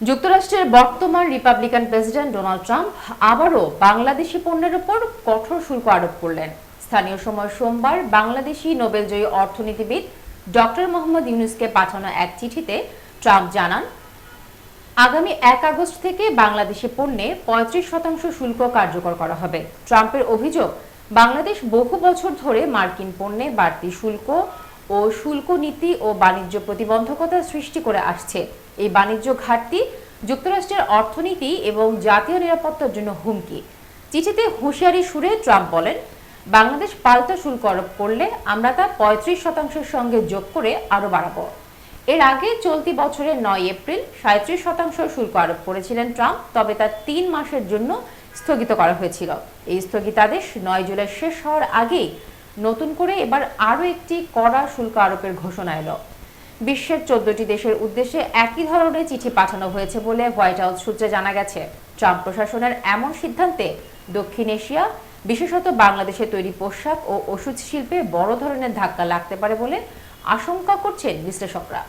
যুক্তরাষ্ট্রের বর্তমান Republican president Donald Trump আবারও বাংলাদেশি পণ্যের উপর কঠোর শুল্ক আরোপ করলেন। স্থানীয় সময় সোমবার বাংলাদেশি নোবেলজয়ী অর্থনীতিবিদ ডক্টর মোহাম্মদ ইউনূসকে পাঠানো এক চিঠিতে ট্রাম্প জানান, আগামী ১ আগস্ট থেকে বাংলাদেশি পণ্যে ৩৫% শুল্ক কার্যকর করা হবে। ট্রাম্পের অভিযোগ, বাংলাদেশ বহু বছর ধরে মার্কিন পণ্যে বাড়তি শুল্ক ও শুল্ক নীতি ও বাণিজ্য প্রতিবন্ধকতা সৃষ্টি করে আসছে। এই বাণিজ্য ঘাটতি যুক্তরাষ্ট্রের অর্থনীতি এবং জাতীয় নিরাপত্তার জন্য হুমকি। চিঠিতে হুঁশিয়ারি সুরে ট্রাম্প বলেন, বাংলাদেশ পাল্টা শুল্ক আরোপ করলে আমরা তা ৩৫%-এর সঙ্গে যোগ করে আরও বাড়াবো। এর আগে চলতি বছরের ৯ এপ্রিল ৩৭% শুল্ক আরোপ করেছিলেন ট্রাম্প, তবে তা ৩ মাসের জন্য স্থগিত করা হয়েছিল। এই স্থগিতাদেশ ৯ জুলাই শেষ হওয়ার আগেই নতুন করে এবার আরও একটি কড়া শুল্ক আরোপের ঘোষণা এলো। বিশ্বের ১৪টি দেশের উদ্দেশ্যে একই ধরনের চিঠি পাঠানো হয়েছে বলে হোয়াইট হাউস সূত্রে জানা গেছে। ট্রাম্প প্রশাসনের এমন সিদ্ধান্তে দক্ষিণ এশিয়া, বিশেষত বাংলাদেশে তৈরি পোশাক ও ওষুধ শিল্পে বড় ধরনের ধাক্কা লাগতে পারে বলে আশঙ্কা করছেন বিশ্লেষকরা।